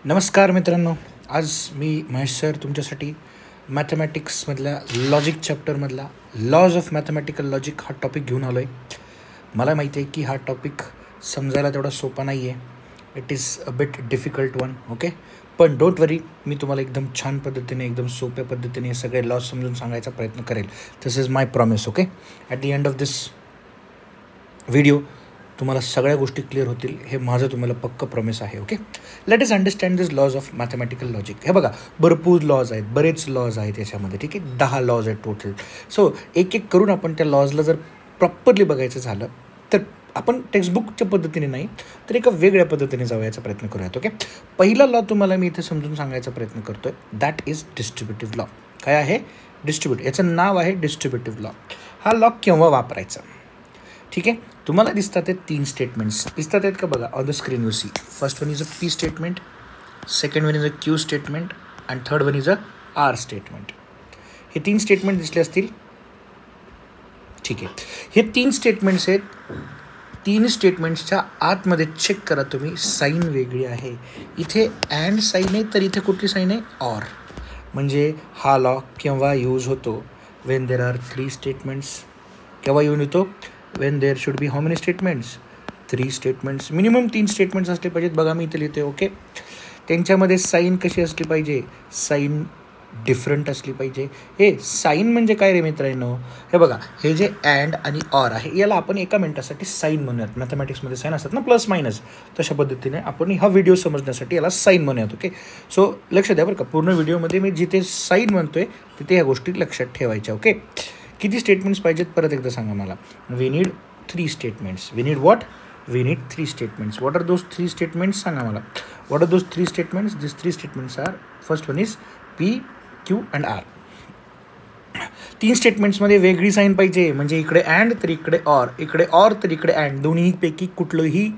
नमस्कार मित्रांनो, आज मी महेश सर तुमच्यासाठी मॅथमॅटिक्समधल्या लॉजिक चॅप्टरमधला लॉज ऑफ मॅथमॅटिकल लॉजिक हा टॉपिक घेऊन आलो आहे. मला माहिती आहे की हा टॉपिक समजायला तेवढा सोपा नाही आहे. It is a bit difficult one. Okay, पण डोंट वरी, मी तुम्हाला एकदम छान पद्धतीने, एकदम सोप्या पद्धतीने हे सगळे लॉज समजून सांगायचा प्रयत्न करेल. This is my promise. Okay, at the end of this video तुम्हाला सगळ्या गोष्टी क्लिअर होतील, हे माझं तुम्हाला पक्क प्रॉमिस आहे. Okay, let us understand this laws of mathematical logic. हे बघा, भरपूर लॉज आहेत, बरेच लॉज आहेत याच्यामध्ये. ठीक आहे, 10 लॉज आहेत टोटल. सो एक एक करून आपण त्या लॉजला जर प्रॉपरली बघायचं झालं तर आपण टेक्स्टबुकच्या पद्धतीने नाही तर एका वेगळ्या पद्धतीने जाऊयाचा प्रयत्न करूयात. ओके, पहिला लॉ तुम्हाला मी इथे समजून सांगायचा प्रयत्न करतोय, दॅट इज डिस्ट्रीब्युटिव्ह लॉ. काय आहे? डिस्ट्रीब्युटिव्ह. याचं नाव आहे डिस्ट्रीब्युटिव्ह लॉ. हा लॉ केव्हा वापरायचा? ठीक आहे, तुम्हाला दिसतात आहेत 3 स्टेटमेंट्स दिसतात आहेत का? बघा, on the screen you see. First one is a P statement, second one is a Q statement and third one is a R statement. हे 3 स्टेटमेंट दिसले असतील. ठीक आहे, हे 3 स्टेटमेंट्स आहेत. 3 स्टेटमेंट्सच्या आतमध्ये चेक करा तुम्ही, साईन वेगळी आहे. इथे अँड साईन आहे, तर इथे कुठली साईन आहे? ऑर. म्हणजे हा लॉ केव्हा यूज होतो? When there are 3 statements. केव्हा यूज होतो? when there should be how many statements? 3 statements. Minimum 3 statements असले पाहिजेत. बघा, मी इथे लिहिते. ओके, त्यांच्यामध्ये साईन कशी असली पाहिजे? साईन डिफरंट असली पाहिजे. हे साईन म्हणजे काय रे मित्रांनो? हे बघा, हे जे अँड आणि ऑर आहे याला आपण एका मिनिटासाठी साईन म्हणूयात. मॅथमॅटिक्समध्ये साईन असतात ना, प्लस मायनस, तशा पद्धतीने आपण हा व्हिडिओ समजण्यासाठी याला साईन म्हणूयात. ओके, सो लक्ष द्या बरं का, पूर्ण व्हिडिओमध्ये मी जिथे साईन म्हणतोय तिथे ह्या गोष्टी लक्षात ठेवायच्या. ओके, किती स्टेटमेंट्स पाहिजेत परत एकदा सांगा मला. We need 3 statements. We need what? We need 3 statements. What are those 3 statements? सांगा मला. What are those 3 statements? This 3 statements are, first one is P, Q and R. 3 स्टेटमेंट्समध्ये वेगळी साईन पाहिजे. म्हणजे इकडे अँड तर इकडे ऑर, इकडे ऑर तर इकडे अँड. दोन्हीपैकी कुठलंही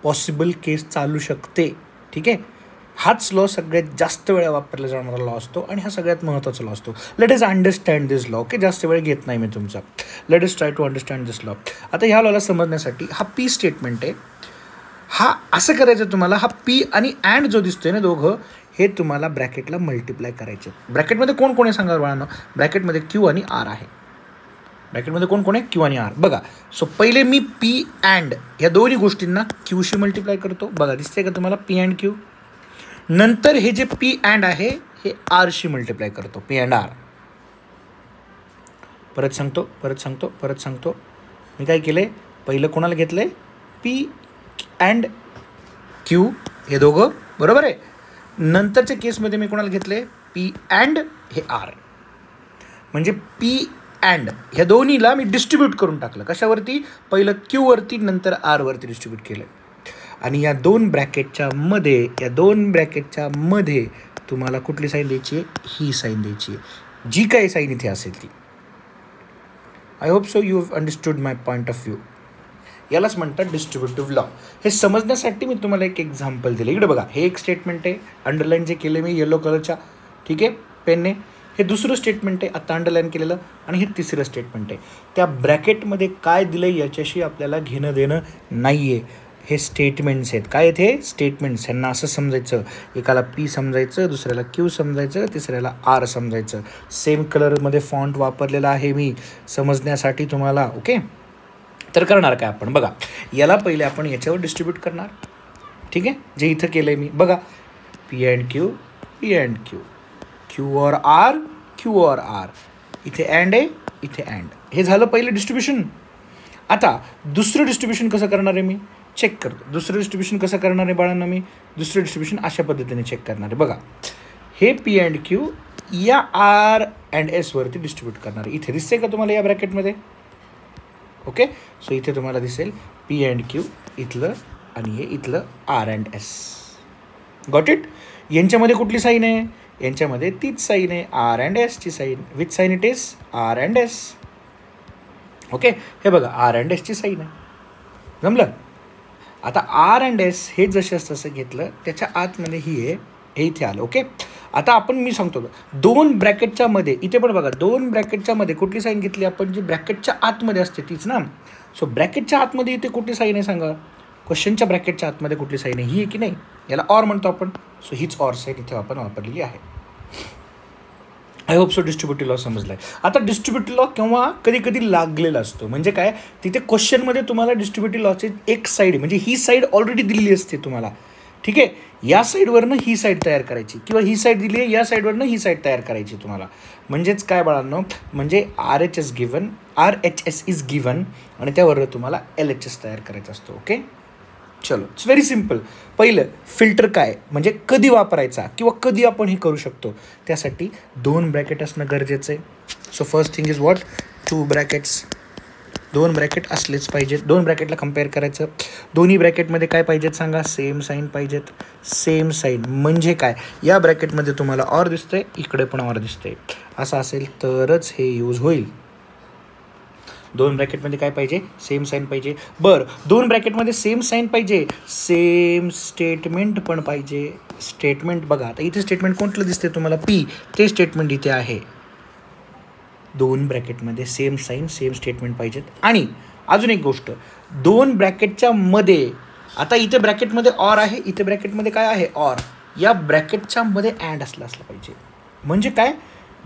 पॉसिबल केस चालू शकते. ठीक आहे, हाच लॉ सगळ्यात जास्त वेळा वापरला जाणारा लॉ असतो आणि हा सगळ्यात महत्त्वाचा लॉ असतो. Let us understand this law. Okay, जास्त वेळ घेत नाही मी तुमचा. Let us try to understand this law. आता ह्या लॉला समजण्यासाठी हा पी स्टेटमेंट आहे, हा असं करायचं तुम्हाला. हा पी आणि अँड जो दिसतोय ना, दोघं हे तुम्हाला ब्रॅकेटला मल्टिप्लाय करायचे. ब्रॅकेटमध्ये कोण कोण आहे सांगा बाळांनो? ब्रॅकेटमध्ये क्यू आणि आर आहे. ब्रॅकेटमध्ये कोण कोण आहे? क्यू आणि आर. बघा, सो पहिले मी पी अँड या दोन्ही गोष्टींना क्यूशी मल्टिप्लाय करतो. बघा, दिसतंय का तुम्हाला? P and Q. नंतर हे जे पी अँड आहे हे आरशी मल्टिप्लाय करतो. P and R. परत सांगतो. मी काय केलं आहे? पहिलं कोणाला घेतलं आहे? पी अँड क्यू हे दोघं, बरोबर आहे. नंतरच्या केसमध्ये मी कोणाला घेतलं आहे? पी अँड हे आर. म्हणजे पी अँड ह्या दोन्हीला मी डिस्ट्रीब्यूट करून टाकलं. कशावरती? पहिलं क्यूवरती, नंतर आरवरती डिस्ट्रीब्यूट केलं. आणि या दोन ब्रॅकेटच्या मध्ये तुम्हाला कुठली साईन द्यायची आहे? ही साईन द्यायची आहे, जी काही साईन इथे असेल ती. I hope so you have understood my point of view. यालाच म्हणतात डिस्ट्रीब्युटिव्ह लॉ. हे समजण्यासाठी मी तुम्हाला एक एक्झाम्पल दिलं. इकडे बघा, हे एक स्टेटमेंट आहे, अंडरलाईन जे केलं मी येलो कलरच्या, ठीक आहे, पेनने. हे दुसरं स्टेटमेंट आहे, आता अंडरलाईन केलेलं. आणि हे तिसरं स्टेटमेंट आहे. त्या ब्रॅकेटमध्ये काय दिलं याच्याशी आपल्याला घेणं देणं नाही आहे. हे स्टेटमेंट्स आहेत. काय आहेत हे? स्टेटमेंट्स. ह्यांना असं समजायचं, एकाला पी समजायचं, दुसऱ्याला क्यू समजायचं, तिसऱ्याला आर समजायचं. सेम कलरमध्ये फॉन्ट वापरलेला आहे मी समजण्यासाठी तुम्हाला. ओके, तर करणार काय आपण? बघा, याला पहिले आपण याच्यावर डिस्ट्रीब्यूट करणार. ठीक आहे, जे इथं केलं आहे मी. बघा, P and Q, P and Q, Q और आर, क्यू और आर. इथे अँड आहे, इथे अँड. हे झालं पहिलं डिस्ट्रीब्युशन. आता दुसरं डिस्ट्रीब्युशन कसं करणार आहे मी? चेक करतो. दुसरं डिस्ट्रीब्युशन कसं करणार आहे बाळांना मी? दुसरं डिस्ट्रीब्युशन अशा पद्धतीने चेक करणार आहे. बघा, हे पी अँड क्यू या आर अँड एसवरती डिस्ट्रीब्यूट करणार आहे. इथे दिसते का तुम्हाला या ब्रॅकेटमध्ये? ओके, सो इथे तुम्हाला दिसेल पी अँड क्यू इथलं आणि हे इथलं R and S. Got it? यांच्यामध्ये कुठली साईन आहे? यांच्यामध्ये तीच साईन आहे, आर अँड एसची sign. Which sign it is? R and S. Okay, हे बघा, आर अँड एसची साईन आहे. जमलं? आता आर अँड एस हे जसं तसं घेतलं, त्याच्या आतमध्ये ही आहे, हे इथे आलं. ओके, आता आपण मी सांगतो 2 ब्रॅकेटच्या मध्ये, इथे पण बघा 2 ब्रॅकेटच्या मध्ये कुठली साईन घेतली आपण? जी ब्रॅकेटच्या आतमध्ये असते तीच ना. सो ब्रॅकेटच्या आतमध्ये इथे कुठली साईन आहे सांगा? क्वेश्चनच्या ब्रॅकेटच्या आतमध्ये कुठली साईन आहे, ही आहे की नाही, याला ऑर म्हणतो आपण. सो हीच ऑर साईन इथे आपण वापरलेली आहे. I hope so distributive law समजला आहे. आता डिस्ट्रीब्युटिव्ह लॉ केव्हा कधी कधी लागलेला असतो, म्हणजे काय, तिथे क्वेश्चनमध्ये तुम्हाला डिस्ट्रीब्युटिव्ह लॉची एक साईड म्हणजे ही साईड ऑलरेडी दिलेली असते तुम्हाला. ठीक आहे, या साईडवरनं ही साईड तयार करायची, किंवा ही साईड दिली आहे या साईडवरनं ही साईड तयार करायची तुम्हाला. म्हणजेच काय बाळांनो, म्हणजे RHS इज गिवन आणि त्यावरनं तुम्हाला LHS तयार करायचा असतो. ओके, चलो, इट्स व्हेरी सिम्पल. पहिलं फिल्टर काय, म्हणजे कधी वापरायचा किंवा कधी आपण हे करू शकतो, त्यासाठी 2 ब्रॅकेट असणं गरजेचं आहे. So first thing is what, 2 brackets. 2 bracket असलेच पाहिजेत. 2 ब्रॅकेटला कम्पेअर करायचं. दोन्ही ब्रॅकेटमध्ये काय पाहिजेत सांगा, सेम साईन पाहिजेत. सेम साईन म्हणजे काय, या ब्रॅकेटमध्ये तुम्हाला ऑर दिसतंय, इकडे पण ऑर दिसतंय, असं असेल तरच हे यूज होईल. 2 ब्रॅकेटमध्ये काय पाहिजे, सेम साईन पाहिजे. बरं, 2 ब्रॅकेटमध्ये सेम साईन पाहिजे, सेम स्टेटमेंट पण पाहिजे. स्टेटमेंट बघा, आता इथे स्टेटमेंट कोणतं दिसते तुम्हाला, P, ते स्टेटमेंट इथे आहे. 2 ब्रॅकेटमध्ये सेम साईन सेम स्टेटमेंट पाहिजेत. आणि अजून एक गोष्ट, 2 ब्रॅकेटच्या मध्ये, आता इथे ब्रॅकेटमध्ये ऑर आहे, इथे ब्रॅकेटमध्ये काय आहे, ऑर, या ब्रॅकेटच्या मध्ये अँड असलं पाहिजे. म्हणजे काय,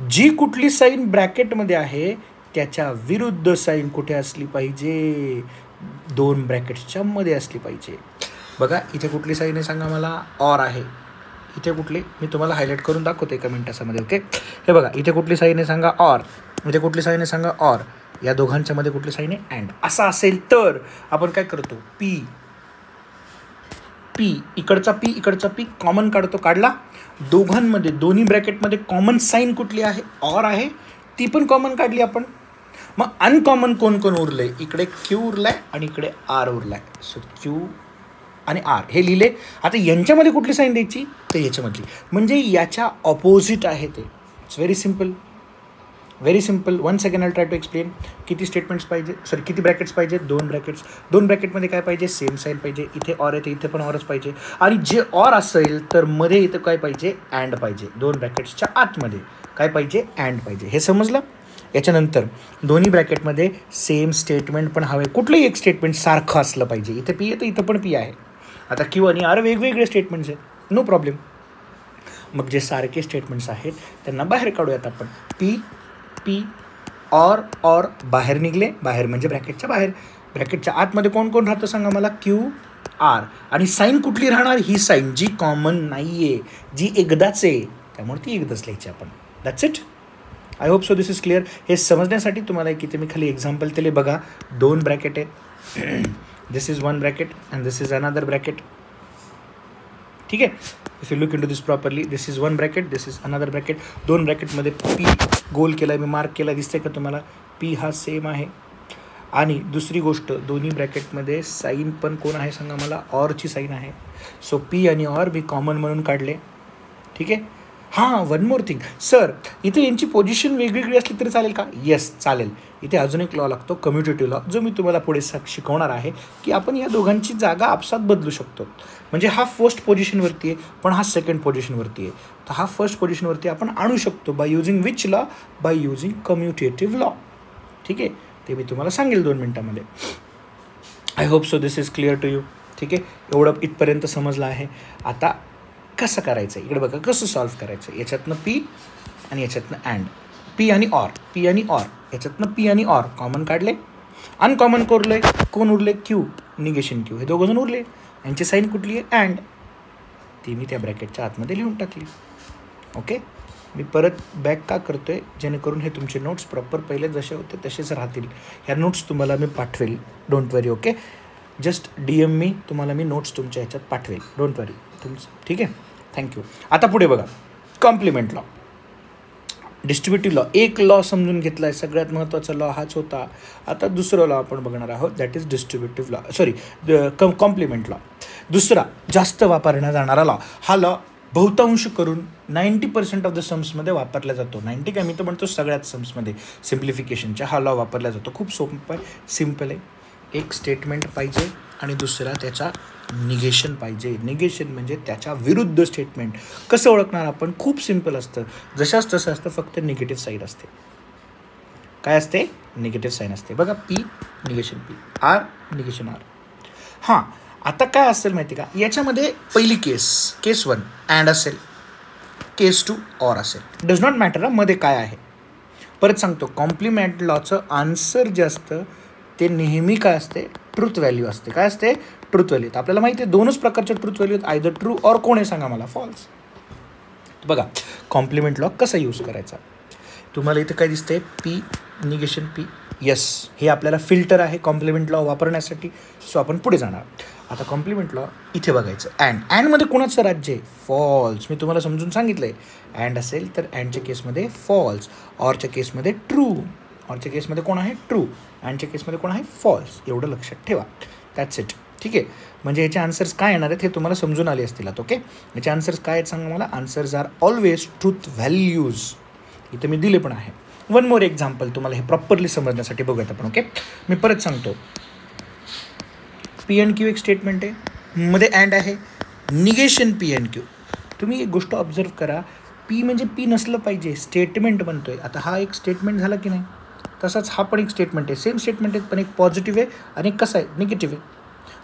जी कुठली साईन ब्रॅकेटमध्ये आहे त्याच्या विरुद्ध साईन कुठे असली पाहिजे, 2 ब्रॅकेट्सच्या मध्ये असली पाहिजे. बघा इथे कुठली साईन आहे सांगा मला, ऑर आहे. इथे कुठली, मी तुम्हाला हायलाईट करून दाखवतो एका मिनिटामध्ये. ओके, हे बघा इथे कुठली साईन आहे सांगा, ऑर. इथे कुठली साईन आहे सांगा, ऑर. या दोघांच्या मध्ये कुठली साईन आहे, अँड. असं असेल तर आपण काय करतो, P, इकडचा P कॉमन काढतो. काढला, दोघांमध्ये दोन्ही ब्रॅकेटमध्ये कॉमन साईन कुठली आहे, ऑर आहे, ती पण कॉमन काढली आपण. मग अनकॉमन कोण कोण उरले, इकडे Q उरलाय आणि इकडे R उरलाय. सो Q आणि R हे लिहिले. आता यांच्यामध्ये कुठली साईन द्यायची, तर याच्यामधली, म्हणजे याच्या ऑपोजिट आहे ते. It's very simple, very simple. 1 second I try to explain. किती स्टेटमेंट्स पाहिजे, सॉरी किती ब्रॅकेट्स पाहिजे, 2 ब्रॅकेट्स. 2 ब्रॅकेटमध्ये काय पाहिजे, सेम साईन पाहिजे. इथे ऑर आहे, इथे पण ऑरच पाहिजे. आणि जे ऑर असेल तर मध्ये इथं काय पाहिजे, अँड पाहिजे. 2 ब्रॅकेट्सच्या आतमध्ये काय पाहिजे, अँड पाहिजे. हे समजलं. याच्यानंतर दोन्ही ब्रॅकेटमध्ये सेम स्टेटमेंट पण हवे. कुठलंही एक स्टेटमेंट सारखं असलं पाहिजे. इथे P आहे तर इथं पण P आहे. आता Q आणि R वेगवेगळे स्टेटमेंट्स आहेत, नो प्रॉब्लेम. मग जे सारखे स्टेटमेंट्स आहेत त्यांना बाहेर काढूयात आपण. P ऑर बाहेर निघले, बाहेर म्हणजे ब्रॅकेटच्या बाहेर. ब्रॅकेटच्या आतमध्ये कोण कोण राहतं सांगा मला, Q, R. आणि साईन कुठली राहणार, ही साईन जी कॉमन नाही आहे, जी एकदाच आहे, त्यामुळे ती एकदाच लिहायची आपण. That's it. I hope so this is clear. हे समजण्यासाठी तुम्हाला एक इथे मी खाली एक्झाम्पल दिले बघा. 2 ब्रॅकेट आहेत. This is 1 bracket and this is another bracket. ठीक आहे, if you look into this properly, this is 1 bracket, this is another bracket. 2 ब्रॅकेटमध्ये P गोल केला आहे मी, मार्क केला, दिसते का तुम्हाला, P हा सेम आहे. आणि दुसरी गोष्ट, दोन्ही ब्रॅकेटमध्ये साईन पण कोण आहे सांगा मला, ऑरची साईन आहे. सो P आणि ऑर मी कॉमन म्हणून काढले. ठीक आहे. हां, वन मोर थिंग सर, इथे यांची पोझिशन वेगवेगळी असली तरी चालेल का, येस चालेल. इथे अजून एक लॉ लागतो, कम्युटेटिव्ह लॉ, जो मी तुम्हाला पुढे शिकवणार आहे की आपण या दोघांची जागा आपसात बदलू शकतो. म्हणजे हा फर्स्ट पोझिशनवरती आहे पण हा सेकंड पोझिशनवरती आहे, तर हा फर्स्ट पोझिशनवरती आपण आणू शकतो. By using which law, by using commutative law. ठीक आहे, ते मी तुम्हाला सांगेल 2 मिनटामध्ये. I hope so this is clear to you. ठीक आहे, एवढं इथपर्यंत समजलं आहे. आता कसं करायचं, इकडे बघा कसं सॉल्व्ह करायचं. याच्यातनं P आणि याच्यातनं अँड, P आणि ऑर, P आणि ऑर, याच्यातनं P आणि ऑर कॉमन काढले. अनकॉमन कोरले, कोण उरले, Q, निगेशन Q, हे दोघं जण उरले. यांची साईन कुठली आहे, अँड, ती मी त्या ब्रॅकेटच्या आतमध्ये लिहून टाकली. ओके, मी परत बॅक का करतो आहे, जेणेकरून हे तुमचे नोट्स प्रॉपर पहिले जसे होते तसेच राहतील. ह्या नोट्स तुम्हाला मी पाठवेल, don't worry. Okay, just DM मी, तुम्हाला मी नोट्स तुमच्या ह्याच्यात पाठवेल, डोंट वरी. ठीक आहे, थँक्यू. आता पुढे बघा, कॉम्प्लिमेंट लॉ, डिस्ट्रीब्युटिव्ह लॉ. एक लॉ समजून घेतला आहे, सगळ्यात महत्त्वाचा लॉ हाच होता. आता दुसरं लॉ आपण बघणार आहोत, that is distributive law, sorry complement law. दुसरा जास्त वापरण्यात जाणारा लॉ. हा लॉ बहुतांश करून 90% ऑफ द सम्समध्ये वापरला जातो. 90 काय, मी तर म्हणतो सगळ्यात सम्समध्ये सिम्प्लिफिकेशनच्या हा लॉ वापरला जातो. खूप सोपं आहे, सिम्पल आहे. एक स्टेटमेंट पाहिजे आणि दुसरा त्याचा निगेशन पाहिजे. निगेशन म्हणजे त्याच्या विरुद्ध स्टेटमेंट. कसं ओळखणार आपण, खूप सिम्पल असतं, जशाच तसं असतं, फक्त निगेटिव्ह साईन असते. काय असते, निगेटिव्ह साईन असते. बघा, P negation P, R negation R. हां, आता काय असेल माहिती का, याच्यामध्ये पहिली केस 1 अँड असेल, केस 2 ऑर असेल, डज नॉट मॅटर मध्ये काय आहे. परत सांगतो, कॉम्प्लिमेंट लॉचं आन्सर जे असतं ते नेहमी काय असते, ट्रूथ व्हॅल्यू असते. काय असते, ट्रूथ व्हॅल्यू. तर आपल्याला माहिती आहे दोनच प्रकारचे ट्रूथ व्हॅल्यू आहेत, आयदर ट्रू ऑर कोण आहे सांगा मला, फॉल्स. बघा कॉम्प्लिमेंट लॉ कसा यूज करायचा. तुम्हाला इथे काय दिसतंय, पी निगेशन पी. यस, हे आपल्याला फिल्टर आहे कॉम्प्लिमेंट लॉ वापरण्यासाठी. सो आपण पुढे जाणार. आता कॉम्प्लिमेंट लॉ इथे बघायचं, अँडमध्ये कोणाचं राज्य आहे, फॉल्स. मी तुम्हाला समजून सांगितलं आहे, अँड असेल तर अँडच्या केसमध्ये फॉल्स, ऑरच्या केसमध्ये ट्रू, ऑरच्या केसमध्ये कोण आहे, ट्रू, अँडच्या केसमध्ये कोण आहे, फॉल्स. एवढं लक्षात ठेवा. That's it. ठीक आहे, म्हणजे याचे आन्सर्स काय येणार आहेत हे तुम्हाला समजून आले असतील. ओके, याचे आन्सर्स काय आहेत सांगा मला. Answers are always truth values. इथे मी दिले पण आहे. वन मोर एक्झाम्पल तुम्हाला हे प्रॉपरली समजण्यासाठी बघूयात आपण. ओके, मी परत सांगतो, पी एन क्यू एक स्टेटमेंट आहे, मध्ये अँड आहे, निगेशन पी एन क्यू. तुम्ही एक गोष्ट ऑब्झर्व करा, पी म्हणजे पी नसलं पाहिजे, स्टेटमेंट बनतोय. आता हा एक स्टेटमेंट झाला की नाही, तसाच हा पण एक स्टेटमेंट आहे, सेम स्टेटमेंट आहे, पण एक पॉझिटिव्ह आहे आणि एक कसं आहे, निगेटिव्ह आहे.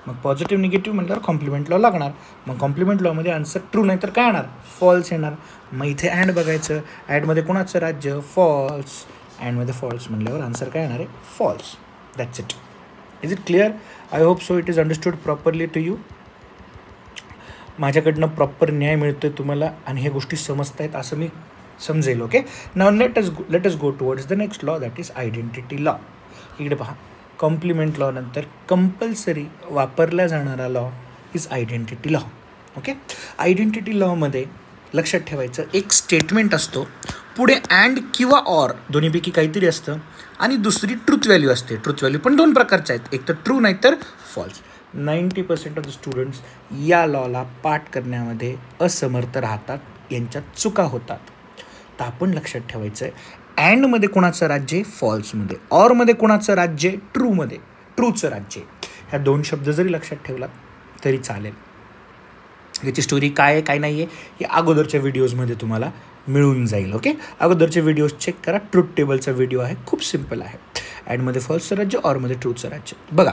मग पॉझिटिव्ह निगेटिव्ह म्हटल्यावर कॉम्प्लिमेंट लॉ लागणार. मग कॉम्प्लिमेंट लॉमध्ये आन्सर ट्रू नाही तर काय येणार, फॉल्स येणार. मग इथे अँड बघायचं, ॲडमध्ये कोणाचं राज्य, फॉल्स. अँडमध्ये फॉल्स म्हटल्यावर आन्सर काय येणार आहे, false. That's it. Is it clear? I hope so it is understood properly to you. माझ्याकडनं प्रॉपर न्याय मिळतो आहे तुम्हाला आणि ह्या गोष्टी समजत आहेत असं मी समजेल. Okay, now let us go towards the next law, that is identity law. इकडे पहा, कॉम्प्लिमेंट लॉ नंतर कंपल्सरी वापरला जाणारा law is identity law. Okay, identity लॉमध्ये लक्षात ठेवायचं, एक स्टेटमेंट असतो, पुढे अँड किंवा ऑर दोन्हीपैकी काहीतरी असतं आणि दुसरी ट्रूथ व्हॅल्यू असते. ट्रूथ व्हॅल्यू पण दोन प्रकारच्या आहेत, एक तर ट्रू नाही तर फॉल्स. 90% ऑफ द स्टुडंट्स या लॉला पाठ करण्यामध्ये असमर्थ राहतात, यांच्यात चुका होतात. तर आपण लक्षात ठेवायचं आहे, अँडमध्ये कोणाचं राज्य आहे, फॉल्समध्ये, ऑरमध्ये कोणाचं राज्य आहे, ट्रूमध्ये, ट्रूचं राज्य आहे. ह्या दोन शब्द जरी लक्षात ठेवला तरी चालेल. याची स्टोरी काय आहे काय नाही आहे हे अगोदरच्या व्हिडिओजमध्ये तुम्हाला मिळून जाईल. ओके, अगोदरचे व्हिडिओज चेक करा, ट्रूथ टेबलचा व्हिडिओ आहे, खूप सिम्पल आहे. ॲडमध्ये फॉल्सचं राज्य, ऑरमध्ये ट्रूथचं राज्य. बघा,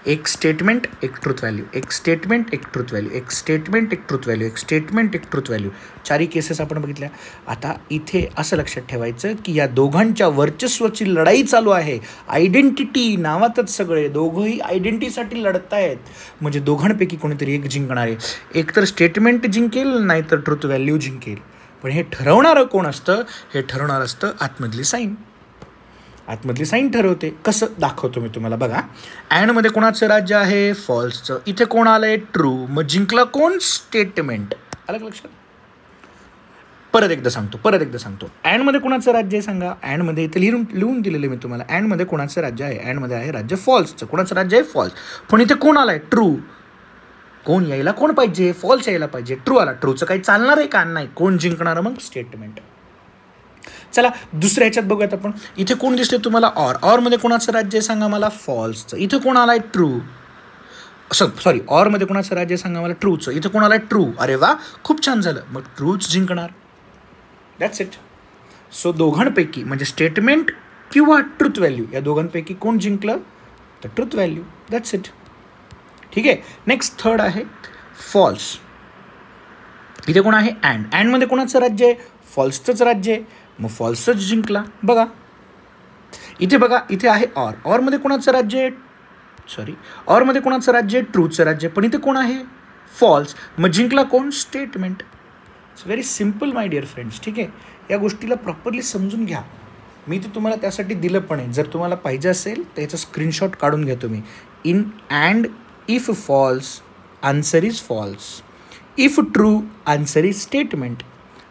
एक स्टेटमेंट एक ट्रूथ व्हॅल्यू, एक स्टेटमेंट एक ट्रूथ व्हॅल्यू, एक स्टेटमेंट एक ट्रूथ व्हॅल्यू, एक स्टेटमेंट एक ट्रूथ व्हॅल्यू. चारही केसेस आपण बघितल्या. आता इथे असं लक्षात ठेवायचं की या दोघांच्या वर्चस्वाची लढाई चालू आहे. आयडेंटिटी नावातच सगळे, दोघंही आयडेंटिटीसाठी लढत आहेत. म्हणजे दोघांपैकी कोणीतरी एक जिंकणार आहे. एक तर स्टेटमेंट जिंकेल नाही तर ट्रूथ व्हॅल्यू जिंकेल. पण हे ठरवणारं कोण असतं, हे ठरवणारं असतं आतमधली साईन. आतमधली साईन ठरवते. कसं दाखवतो मी तुम्हाला. बघा, अँडमध्ये कोणाचं राज्य आहे, फॉल्सचं. इथे कोण आलं आहे, ट्रू. मग जिंकला कोण, स्टेटमेंट. आलं का लक्षात? परत एकदा सांगतो, अँडमध्ये कोणाचं राज्य आहे सांगा. अँडमध्ये इथे लिहून दिलेलं मी तुम्हाला. अँडमध्ये कोणाचं राज्य आहे, अँडमध्ये आहे राज्य फॉल्सचं. कोणाचं राज्य आहे, फॉल्स. पण इथे कोण आलं आहे, ट्रू. कोण यायला कोण पाहिजे, फॉल्स यायला पाहिजे, ट्रू आला. ट्रूचं काही चालणार आहे का, नाही. कोण जिंकणार, मग स्टेटमेंट. चला दुसऱ्या ह्याच्यात बघूयात आपण. इथे कोण दिसते तुम्हाला, ऑर. ऑरमध्ये कोणाचं राज्य आहे सांगा मला, फॉल्सचं. इथे कोण आलाय, ट्रू. सॉरी, ऑरमध्ये कोणाचं राज्य आहे सांगा मला, ट्रूचं. इथे कोण आलाय, ट्रू. अरे वा, खूप छान झालं. मग ट्रूच जिंकणार. That's it. सो दोघांपैकी म्हणजे स्टेटमेंट किंवा ट्रूथ व्हॅल्यू या दोघांपैकी कोण जिंकलं, तर ट्रूथ व्हॅल्यू. That's it. ठीक आहे. नेक्स्ट थर्ड आहे फॉल्स. इथे कोण आहे, अँड. अँडमध्ये कोणाचं राज्य आहे, फॉल्सचंच राज्य आहे. मग फॉल्सच जिंकला. बघा इथे, बघा इथे आहे ऑर. ऑरमध्ये कोणाचं राज्य आहे, ऑरमध्ये कोणाचं राज्य आहे, ट्रूचं राज्य. पण इथे कोण आहे, फॉल्स. मग जिंकला कोण, statement. It's very simple my dear friends. ठीक आहे, या गोष्टीला प्रॉपरली समजून घ्या. मी ते तुम्हाला त्यासाठी दिलं पण आहे. जर तुम्हाला पाहिजे असेल तर याचा स्क्रीनशॉट काढून घ्या तुम्ही. In and if false answer is false, if true answer is statement.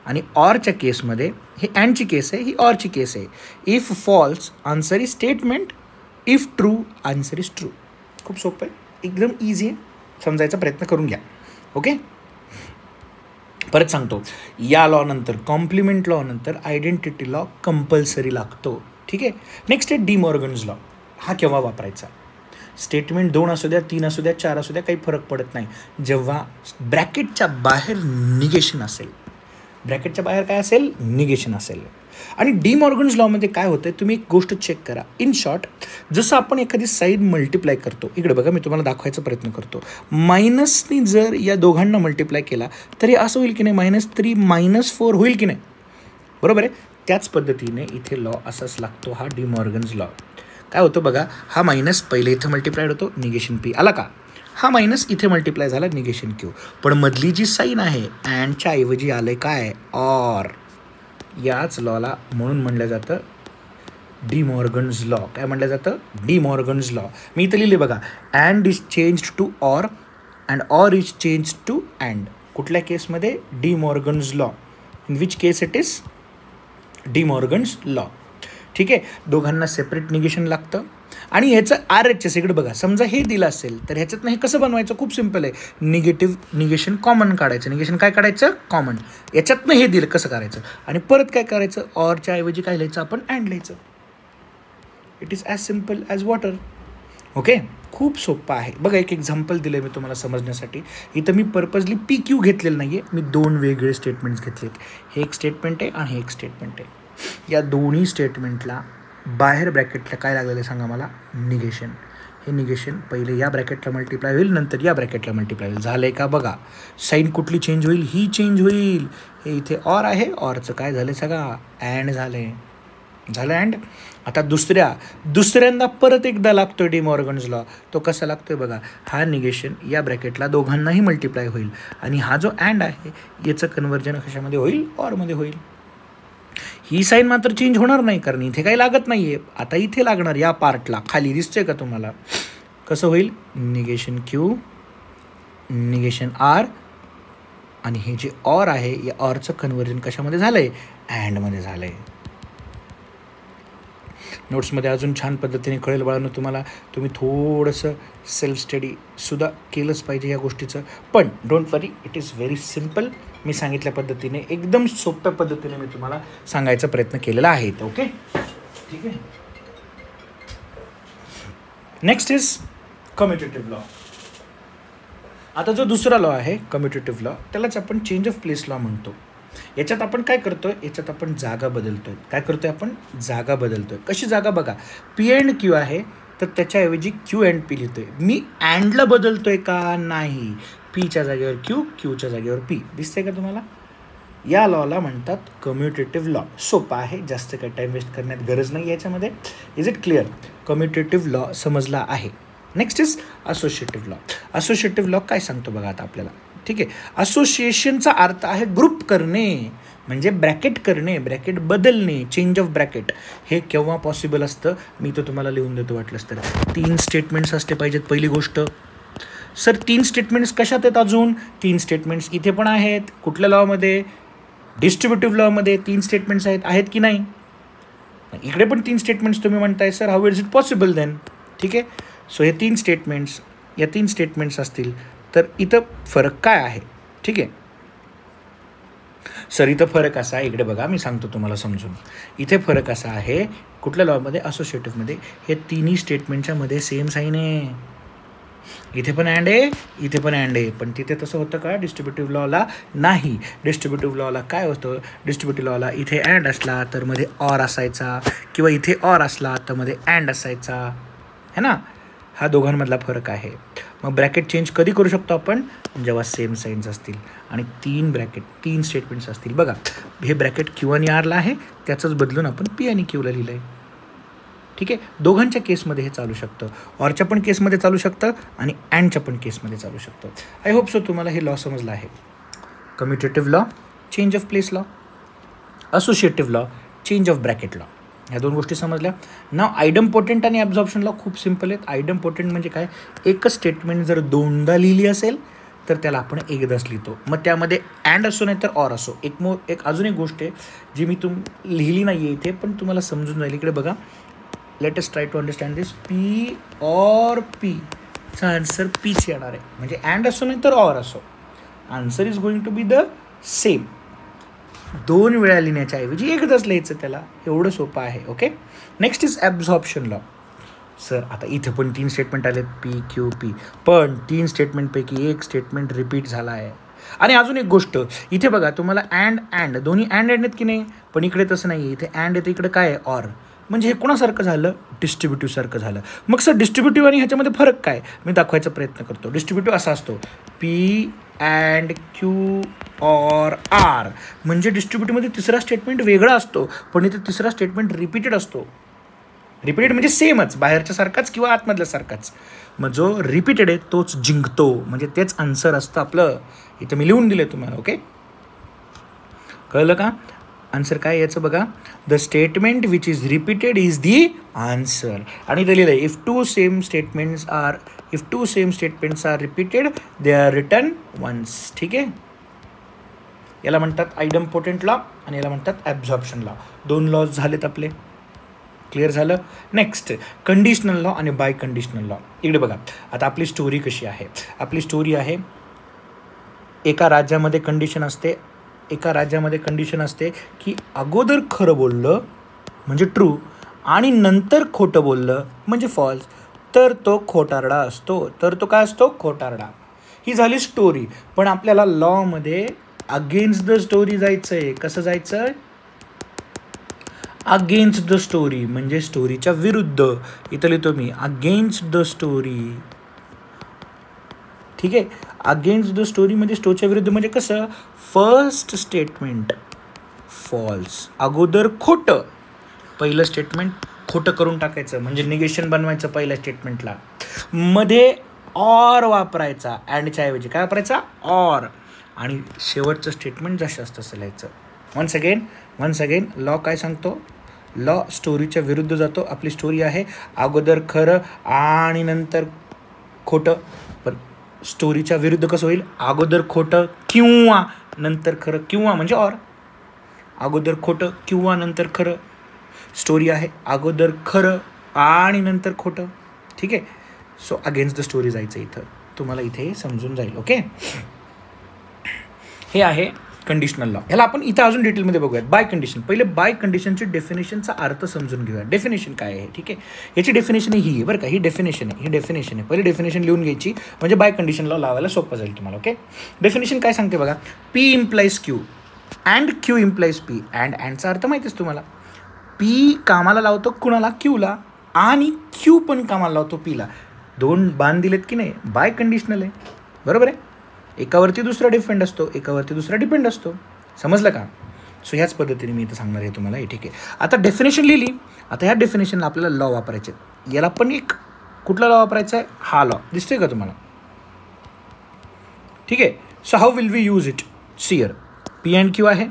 आणि ऑरच्या केसमध्ये हे अँडची केस आहे, ही ऑरची केस आहे. If false answer is statement, if true answer is true. खूप सोपं आहे, एकदम इझी आहे, समजायचा प्रयत्न करून घ्या. ओके, परत सांगतो, या लॉ नंतर कॉम्प्लिमेंट लॉ नंतर आयडेंटिटी लॉ कंपल्सरी लागतो. ठीक आहे. नेक्स्ट आहे डी मॉर्गन्स लॉ. हा केव्हा वापरायचा, स्टेटमेंट 2 असू द्या, 3 असू द्या, 4 असू द्या, काही फरक पडत नाही. जेव्हा ब्रॅकेटच्या बाहेर निगेशन असेल, ब्रॅकेटच्या बाहेर काय असेल, निगेशन असेल. आणि डी मॉर्गन्स लॉमध्ये काय होतं आहे, तुम्ही एक गोष्ट चेक करा. इन शॉर्ट, जसं आपण एखादी साईड मल्टिप्लाय करतो, इकडे बघा मी तुम्हाला दाखवायचा प्रयत्न करतो, मायनसनी जर या दोघांना मल्टिप्लाय केला तर हे असं होईल की नाही, -3 -4 होईल की नाही, बरोबर आहे. त्याच पद्धतीने इथे लॉ असाच लागतो, हा डी मॉर्गन्स लॉ. काय होतं बघा, हा मायनस पहिले इथं मल्टिप्लायड होतो, निगेशन पी आला का, हा मायनस इथे मल्टिप्लाय झाला, निगेशन क्यू. पण मधली जी साईन आहे अँडच्या ऐवजी आलं आहे काय, ऑर. याच लॉला म्हणून म्हणलं जातं डी मॉर्गन्स लॉ. काय म्हणलं जातं, डी मॉर्गन्स लॉ. मी इथं लिहिले बघा, and is changed to or and or is change to and. कुठल्या केसमध्ये, De Morgan's law. In which case it is De Morgan's law. ठीक आहे, दोघांना सेपरेट निगेशन लागतं. आणि ह्याचं RHS इकडे बघा, समजा हे दिलं असेल तर ह्याच्यातनं हे कसं बनवायचं, खूप सिम्पल आहे. निगेटिव्ह निगेशन कॉमन काढायचं. निगेशन काय काढायचं, कॉमन. याच्यातनं हे दिलं कसं करायचं, आणि परत काय करायचं, ऑरच्या ऐवजी काय लिहायचं आपण, अँड लिहायचं. It is as simple as water. Okay, खूप सोपं आहे. बघा, एक एक्झाम्पल दिलं आहे मी तुम्हाला समजण्यासाठी. इथं मी पर्पजली PQ घेतलेलं नाही आहे, मी 2 वेगळे स्टेटमेंट्स घेतलेत. हे एक स्टेटमेंट आहे आणि हे एक स्टेटमेंट आहे. या दोन्ही स्टेटमेंटला बाहेर ब्रॅकेटला काय लागलेलं आहे सांगा मला, निगेशन. हे निगेशन पहिले या ब्रॅकेटला मल्टिप्लाय होईल, नंतर या ब्रॅकेटला मल्टिप्लाय होईल. झालं आहे का बघा, साईन कुठली चेंज होईल, ही चेंज होईल. हे इथे ऑर आहे, ऑरचं काय झालं सगळा, अँड झालं अँड. आता दुसऱ्यांदा परत एकदा लागतो डी मॉर्गन्स लॉ. तो कसा लागतोय बघा, हा निगेशन या ब्रॅकेटला दोघांनाही मल्टिप्लाय होईल, आणि हा जो अँड आहे याचं कन्वर्जन कशामध्ये होईल, ऑरमध्ये होईल. ही साईन मात्र चेंज होणार नाही, कारण इथे काही लागत नाही आहे. आता इथे लागणार, या पार्टला खाली दिसतंय का तुम्हाला, कसं होईल, निगेशन क्यू, निगेशन आर, आणि हे जे ऑर आहे या ऑरचं कन्वर्जन कशामध्ये झालं आहे, अँडमध्ये झालं आहे. नोट्समध्ये अजून छान पद्धतीने कळेल बाळांनो तुम्हाला. तुम्ही थोडंसं सेल्फ स्टडीसुद्धा केलंच पाहिजे या गोष्टीचं. पण don't worry, it is very simple. मी सांगितल्या पद्धतीने एकदम सोप्या पद्धतीने मी तुम्हाला सांगायचा प्रयत्न केलेला आहे. ओके, ठीक आहे. Next is commutative law. आता जो दुसरा लॉ आहे कम्युटेटिव्ह लॉ, त्यालाच आपण चेंज ऑफ प्लेस लॉ म्हणतो. याच्यात आपण काय करतोय, याच्यात आपण जागा बदलतोय. काय करतोय आपण, जागा बदलतोय. कशी जागा बघा, P अँड Q आहे तर त्याच्याऐवजी Q अँड P लिहितोय. मी अँडला बदलतोय का, नाही. Pच्या जागेवर Q, Qच्या जागेवर P. दिसतंय का तुम्हाला. या लॉला म्हणतात कम्युटेटिव्ह लॉ. सोपा आहे, जास्त काही टाईम वेस्ट करण्यात गरज नाही याच्यामध्ये. Is it clear, commutative law समजला आहे. Next is associative law. Associative law काय सांगतो बघा आता आपल्याला, ठीक आहे. असोसिएशनचा अर्थ आहे ग्रुप करणे, म्हणजे ब्रॅकेट करणे, ब्रॅकेट बदलणे, चेंज ऑफ ब्रॅकेट. हे केव्हा पॉसिबल असतं, मी तो तुम्हाला लिहून देतो वाटलंच तर. 3 स्टेटमेंट्स असते पाहिजेत. पहिली गोष्ट, सर 3 स्टेटमेंट्स कशात आहेत, अजून 3 स्टेटमेंट्स इथे पण आहेत. कुठल्या लॉमध्ये, डिस्ट्रीब्युटिव्ह लॉमध्ये 3 स्टेटमेंट्स आहेत की नाही. इकडे पण 3 स्टेटमेंट्स तुम्ही म्हणताय, sir how is it possible then. ठीक आहे, सो हे 3 स्टेटमेंट्स, या 3 स्टेटमेंट्स असतील तर इथं फरक काय आहे. ठीक आहे सर, इथं फरक असा आहे, इकडे बघा मी सांगतो तुम्हाला समजून. इथे फरक असा आहे, कुठल्या लॉमध्ये, असोसिएटिव्हमध्ये, हे तिन्ही स्टेटमेंटच्या मध्ये सेम साईन आहे. इथे पण अँड आहे, इथे पण अँड आहे. पण तिथे तसं होतं का, डिस्ट्रीब्युटिव्ह लॉला नाही. डिस्ट्रीब्युटिव्ह लॉला काय होतं, डिस्ट्रीब्युटिव्ह लॉला इथे अँड असला तर मध्ये ऑर असायचा, किंवा इथे ऑर असला तर मध्ये अँड असायचा, है ना. हा दोघांमधला फरक आहे. मग ब्रॅकेट चेंज कधी करू शकतो आपण, जेव्हा सेम साईन्स असतील आणि 3 स्टेटमेंट्स असतील. बघा, हे ब्रॅकेट Q आणि Rला आहे, त्याचंच बदलून आपण P आणि Qला लिहिलं आहे. ठीक आहे, दोघांच्या केसमध्ये हे चालू शकतं. ऑरच्या पण केसमध्ये चालू शकतं आणि अँडच्या पण केसमध्ये चालू शकतं. आय होप सो तुम्हाला हे लॉ समजलं आहे. Commutative law, change of place law. Associative law, change of bracket law. ह्या 2 गोष्टी समजल्या. नाव आयडम्पोटेंट आणि ॲब्झॉर्प्शन लॉ खूप सिम्पल आहेत. आयडम्पोटेंट म्हणजे काय, एकच स्टेटमेंट जर 2दा लिहिली असेल तर त्याला आपण एकदाच लिहितो. मग त्यामध्ये अँड असो नाही तर ऑर असो. एक अजून एक गोष्ट आहे जी मी लिहिली नाही आहे इथे, पण तुम्हाला समजून जाईल. इकडे बघा, let us try to understand this. P or P चा आन्सर Pच येणार आहे. म्हणजे अँड असो नाही तर ऑर असो, answer is going to be the same. 2 वेळा लिहिण्याच्या ऐवजी एकदाच लिहायचं त्याला, एवढं सोपं आहे. Okay, next is absorption law. Sir आता इथे पण 3 स्टेटमेंट आलेत, P Q P, पण 3 स्टेटमेंटपैकी एक स्टेटमेंट रिपीट झाला आहे. आणि अजून एक गोष्ट इथे बघा, तुम्हाला अँड दोन्ही अँड आहेत की नाही, पण इकडे तसं नाही, इथे अँड येतं, इकडे काय आहे ऑर. म्हणजे हे कोणासारखं झालं, डिस्ट्रीब्युटिव्हसारखं झालं. मग सर डिस्ट्रीब्युटिव्ह आणि ह्याच्यामध्ये फरक काय, मी दाखवायचा प्रयत्न करतो. डिस्ट्रीब्युटिव्ह असा असतो P and Q or R, म्हणजे डिस्ट्रीब्युटिव्हमध्ये तिसरा स्टेटमेंट वेगळा असतो, पण इथे तिसरा स्टेटमेंट रिपीटेड असतो. रिपीटेड म्हणजे सेमच, बाहेरच्या सारखाच किंवा आतमधल्या सारखाच. मग जो रिपीटेड आहे तोच जिंकतो, म्हणजे तेच आन्सर असतं आपलं. इथं मी लिहून दिले तुम्हाला. ओके, कळलं का आन्सर काय याचं बघा. The statement which is repeated is the answer. आणि इथं लिहिलं if two same statements are repeated they are written once. ठीक आहे, याला म्हणतात आयडम्पोटेंट लॉ आणि याला म्हणतात ॲब्झॉर्प्शन लॉ. 2 लॉज झालेत आपले. क्लिअर झालं. नेक्स्ट कंडिशनल लॉ आणि बाय कंडिशनल लॉ. इकडे बघा, आता आपली स्टोरी कशी आहे. आपली स्टोरी आहे, एका राज्यामध्ये कंडिशन असते की अगोदर खरं बोललं म्हणजे ट्रू आणि नंतर खोटं बोललं म्हणजे फॉल्स, तर तो खोटारडा असतो. तर तो काय असतो, खोटारडा. ही झाली स्टोरी. पण आपल्याला लॉमध्ये अगेन्स्ट द स्टोरी जायचं आहे. कसं जायचं आहे, अगेन्स्ट द स्टोरी, म्हणजे स्टोरीच्या विरुद्ध. इथं लिहितो मी अगेन्स्ट द स्टोरी. ठीक आहे, अगेन्स्ट द स्टोरी म्हणजे स्टोरीच्या विरुद्ध. म्हणजे कसं, फर्स्ट स्टेटमेंट फॉल्स, अगोदर खोटं, पहिलं स्टेटमेंट खोटं करून टाकायचं, म्हणजे निगेशन बनवायचं पहिल्या स्टेटमेंटला. मध्ये ऑर वापरायचा, अँडच्या ऐवजी काय वापरायचा, ऑर. आणि शेवटचं स्टेटमेंट जसं तसं लिहायचं. वन्स अगेन लॉ काय सांगतो, लॉ स्टोरीच्या विरुद्ध जातो. आपली स्टोरी आहे अगोदर खरं आणि नंतर खोटं, पण स्टोरीच्या विरुद्ध कसं होईल, अगोदर खोटं किंवा नंतर खरं, किंवा म्हणजे ऑर. अगोदर खोटं किंवा नंतर खरं. स्टोरी आहे अगोदर खरं आणि नंतर खोटं. ठीक आहे, सो अगेन्स्ट द स्टोरी जायचं इथं, तुम्हाला इथे समजून जाईल. ओके, हे आहे कंडिशनल लॉ. ह्याला आपण इथं अजून डिटेलमध्ये बघूयात. बाय कंडिशन, पहिले बाय कंडिशनची डेफिनेशनचा अर्थ समजून घेऊया. डेफिनेशन काय आहे, ठीक आहे, याची डेफिनेशन ही आहे बरं का, ही डेफिनेशन आहे. पहिले डेफिनेशन लिहून घ्यायची, म्हणजे बाय कंडिशन लॉ लावायला सोपं जाईल तुम्हाला. ओके, डेफिनेशन काय सांगते बघा, P implies Q and Q implies P. अँडचा अर्थ माहितीच तुम्हाला, पी कामाला लावतो कुणाला, क्यूला, आणि क्यू पण कामाला लावतो पीला. 2 बाण दिलेत की नाही, बाय कंडिशनल आहे, बरोबर आहे. एकावरती दुसरा डिपेंड असतो, एकावरती दुसरा डिपेंड असतो. समजलं का. सो ह्याच पद्धतीने मी इथं सांगणार आहे तुम्हाला. हे ठीक आहे, आता डेफिनेशन लिहिली. आता ह्या डेफिनेशनला आपल्याला लॉ वापरायचे. याला पण एक कुठला लॉ वापरायचा आहे, हा लॉ दिसतोय का तुम्हाला. ठीक आहे, so how will we use it. See here P and Q आहे.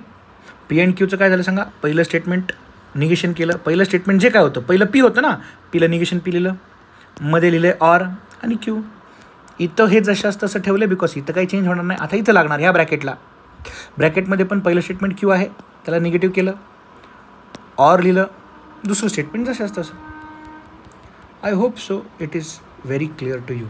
पी अँड क्यूचं काय झालं सांगा, पहिलं स्टेटमेंट निगेशन केलं. पहिलं स्टेटमेंट जे काय होतं, पहिलं पी होतं ना, पीला निगेशन पी लिहिलं, मध्ये लिहिलं ऑर आणि क्यू. इथं हे जशाच तसं ठेवलं, बिकॉज इथं काही चेंज होणार नाही. आता इथं लागणार ह्या ब्रॅकेटमध्ये पण पहिलं स्टेटमेंट क्यू आहे, त्याला निगेटिव्ह केलं, ऑर लिहिलं, दुसरं स्टेटमेंट जशाच तसं. I hope so it is very clear to you.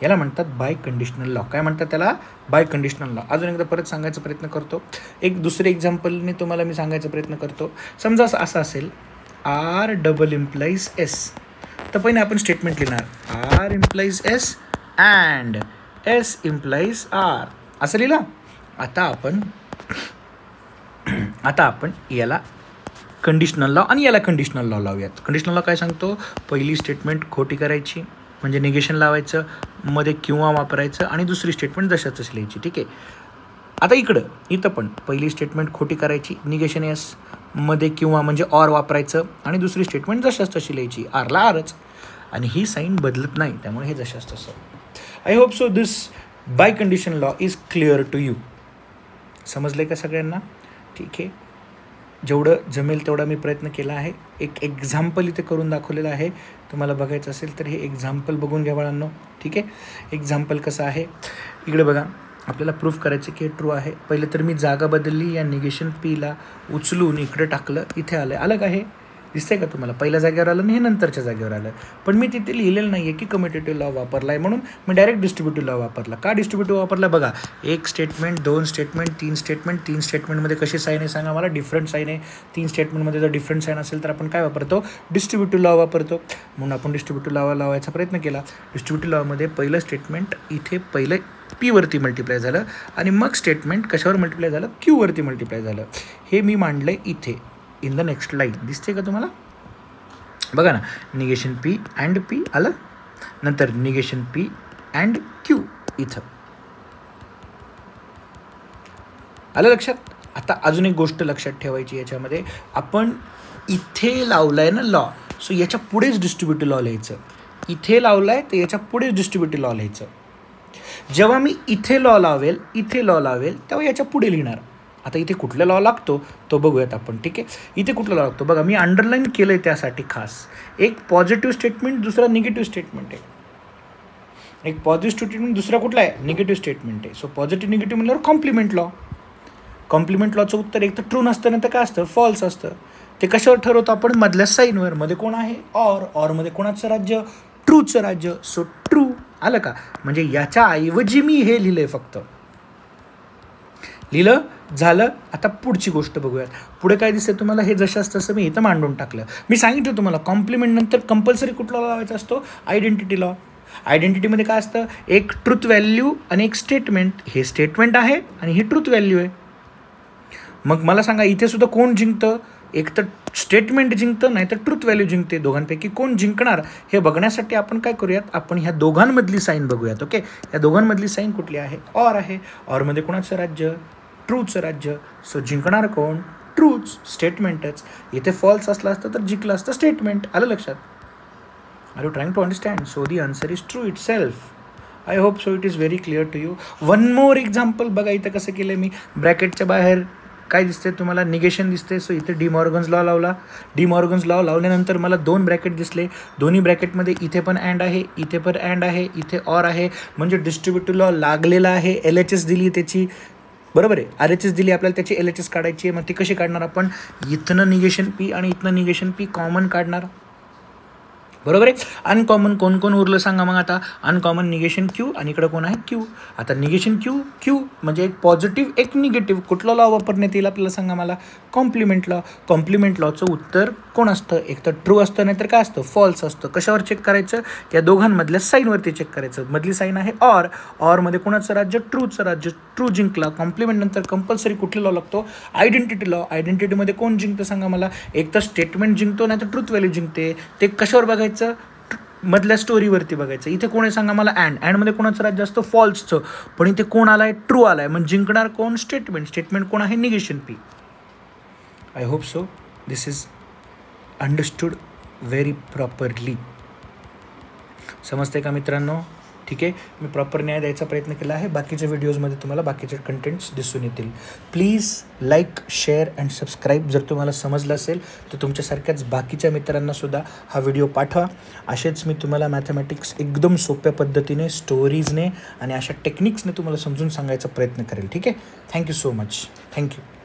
याला म्हणतात बाय कंडिशनल लॉ. काय म्हणतात त्याला, बाय कंडिशनल लॉ. अजून एकदा परत सांगायचा प्रयत्न करतो, एक दुसरे एक्झाम्पलने तुम्हाला मी सांगायचा प्रयत्न करतो. समजा असं असेल, आर डबल इम्प्लाइज एस. तर पहिले आपण स्टेटमेंट लिहिणार, R implies S and S implies R, असं लिहिलं. आता आपण याला कंडिशनल लॉ आणि याला कंडिशनल लॉ लावूयात. कंडिशनल लॉ काय सांगतो, पहिली स्टेटमेंट खोटी करायची म्हणजे निगेशन लावायचं, मध्ये किंवा वापरायचं आणि दुसरी स्टेटमेंट जशाच तशी लिहायची. ठीक आहे, आता इथं पण पहिली स्टेटमेंट खोटी करायची, निगेशन एस, मध्ये किंवा म्हणजे ऑर वापरायचं आणि दुसरी स्टेटमेंट जशाच तशी लिहायची, आरला आरच. आणि ही साईन बदलत नाही, त्यामुळे हे जशाच तसं. I hope so this by condition law is clear to you. समजलं का सगळ्यांना. ठीक आहे, जेवढं जमेल तेवढा मी प्रयत्न केला आहे. एक एक्झाम्पल इथे करून दाखवलेलं आहे, तुम्हाला बघायचं असेल तर हे एक्झाम्पल बघून घ्या बाळांनो. ठीक आहे, एक्झाम्पल कसं आहे, इकडे बघा, आपल्याला प्रूफ करायचं की हे ट्रू आहे. पहिलं तर मी जागा बदलली, या निगेशन पीला उचलून इकडे टाकलं, इथे आलं का हे, दिसतंय का तुम्हाला? पहिल्या जागेवर आलं आणि हे नंतरच्या जागेवर आलं. पण मी तिथे लिहिलेलं नाही आहे की कम्युटेटिव्ह लॉ वापरला आहे म्हणून मी डायरेक्ट डिस्ट्रीब्युटिव्ह लॉ वापरला. का डिस्ट्रीब्युटिव्ह वापरला बघा, 1 स्टेटमेंट, 2 स्टेटमेंट, 3 स्टेटमेंट. 3 स्टेटमेंटमध्ये कशी साईन आहे सांगा मला? डिफरंट साईन आहे. 3 स्टेटमेंटमध्ये जर डिफरंट साईन असेल तर आपण काय वापरतो? डिस्ट्रीब्युटिव्ह लॉ वापरतो. म्हणून आपण डिस्ट्रीब्युटिव्ह लॉ लावायचा प्रयत्न केला. डिस्ट्रीब्युटिव्ह लॉमध्ये पहिलं स्टेटमेंट इथे पहिलं P वरती मल्टिप्लाय झालं आणि मग स्टेटमेंट कशावर मल्टिप्लाय झालं? Q वरती मल्टिप्लाय झालं. हे मी मांडलं इथे इन द नेक्स्ट लाईन. दिसते का तुम्हाला? बघा ना, निगेशन P अँड P आलं, नंतर निगेशन P अँड Q इथं आलं लक्षात. आता अजून एक गोष्ट लक्षात ठेवायची याच्यामध्ये, आपण इथे लावलं आहे ना लॉ, सो याच्या पुढेच डिस्ट्रीब्युटिव्ह लॉ लिहायचं. इथे लावलं आहे तर याच्या पुढेच डिस्ट्रीब्युटिव्ह लॉ लिहायचं. जेव्हा मी इथे लॉ लावेल तेव्हा याच्या पुढे लिहिणार. आता इथे कुठला लॉ लागतो तो बघूयात आपण, ठीक आहे. इथे कुठला लॉ लागतो बघा, मी अंडरलाईन केलं आहे त्यासाठी खास. एक पॉझिटिव्ह स्टेटमेंट, दुसरा निगेटिव्ह स्टेटमेंट आहे. एक पॉझिटिव्ह स्टेटमेंट, दुसरा कुठला आहे? निगेटिव्ह स्टेटमेंट आहे. सो पॉझिटिव्ह निगेटिव्ह म्हणल्यावर कॉम्प्लिमेंट लॉ. कॉम्प्लिमेंट लॉचं उत्तर एक तर ट्रू नसतं, नाही तर काय असतं? फॉल्स असतं. ते कशावर ठरवतो आपण? मधल्या साईनवर. मध्ये कोण आहे? ऑरमध्ये कोणाचं राज्य? ट्रूचं राज्य. So true. आलं का? म्हणजे याच्या ऐवजी मी हे लिहिलंय, फक्त लिहिलं झालं. आता पुढची गोष्ट बघूयात. पुढे काय दिसतं तुम्हाला? हे जशाच तसं मी इथं मांडून टाकलं. मी सांगितलं तुम्हाला कॉम्प्लिमेंट नंतर कंपल्सरी कुठला लॉ लावायचा असतो? Identity law. आयडेंटिटीमध्ये काय असतं? एक ट्रूथ व्हॅल्यू आणि एक स्टेटमेंट. हे स्टेटमेंट आहे आणि ही ट्रूथ व्हॅल्यू आहे. मग मला सांगा इथे सुद्धा कोण जिंकतं? एक तर स्टेटमेंट जिंकतं, नाही तर ट्रूथ व्हॅल्यू जिंकते. दोघांपैकी कोण जिंकणार हे बघण्यासाठी आपण काय करूयात? आपण ह्या दोघांमधली साईन बघूयात. ओके, या दोघांमधली साईन कुठली आहे? ऑर आहे. ऑरमध्ये कोणाचं राज्य? ट्रूचं राज्य. सो जिंकणार कोण? ट्रूच, स्टेटमेंटच. इथे फॉल्स असलं असतं तर जिंकलं असतं स्टेटमेंट. आलं लक्षात? Are you trying to understand? So the answer is true itself. I hope so it is very clear to you. One more example बघा. इथं कसं केलं मी? ब्रॅकेटच्या बाहेर काय दिसते तुम्हाला? निगेशन दिसते. सो इथे डिमॉर्गन्स लॉ लावला. डिमॉर्गन्स लॉ लावल्यानंतर मला 2 ब्रॅकेट दिसले. दोन्ही ब्रॅकेटमध्ये इथे पण अँड आहे, इथे पण अँड आहे, इथे ऑर आहे. म्हणजे डिस्ट्रीब्युटिव्ह लॉ लागलेला आहे. LHS दिली त्याची, बरोबर आहे. RHS दिली आपल्याला, त्याची LHS काढायची आहे. मग ती कशी काढणार आपण? इथनं निगेशन P आणि इथनं निगेशन P कॉमन काढणार, बरोबर आहे. अनकॉमन कोण कोण उरलं सांगा मग आता? अनकॉमन निगेशन Q आणि इकडं कोण आहे? Q. आता निगेशन Q म्हणजे एक पॉझिटिव्ह एक निगेटिव्ह. कुठला लॉ वापरण्यात येईल आपल्याला सांगा मला? Complement law. कॉम्प्लिमेंट लॉचं उत्तर कोण असतं? एक तर ट्रू असतं, नाही तर काय असतं? फॉल्स असतं. कशावर चेक करायचं? या दोघांमधल्या साईनवरती चेक करायचं. मधली साईन आहे ऑर. ऑरमध्ये कोणाचं राज्य? ट्रूचं राज्य. ट्रू जिंकला. कॉम्प्लिमेंट नंतर कंपल्सरी कुठला लॉ लागतो? Identity law. आयडेंटिटीमध्ये कोण जिंकतं सांगा मला? एक तर स्टेटमेंट जिंकतो, नाही तर ट्रूथ व्हॅल्यू जिंकते. ते कशावर बघायचं? मधल्या स्टोरीवरती बघायचं. इथे कोण आहे सांगा मला? अँडमध्ये कोणाचं राज्य असतं? फॉल्सचं. पण इथे कोण आलाय? ट्रू आलाय. मग जिंकणार कोण? स्टेटमेंट. स्टेटमेंट कोण आहे? Negation P. I hope so this is understood very properly. समजते का मित्रांनो? ठीक आहे, मी प्रॉपर न्याय द्यायचा प्रयत्न केला आहे. बाकीच्या व्हिडिओजमध्ये तुम्हाला बाकीचे कंटेंट्स दिसून येतील. Please like, share and subscribe. जर तुम्हाला समजलं असेल तर तुमच्यासारख्याच बाकीच्या मित्रांनासुद्धा हा व्हिडिओ पाठवा. असेच मी तुम्हाला मॅथमॅटिक्स एकदम सोप्या पद्धतीने, स्टोरीजने आणि अशा टेक्निक्सने तुम्हाला समजून सांगायचा प्रयत्न करेल. ठीक आहे. Thank you so much. थँक्यू.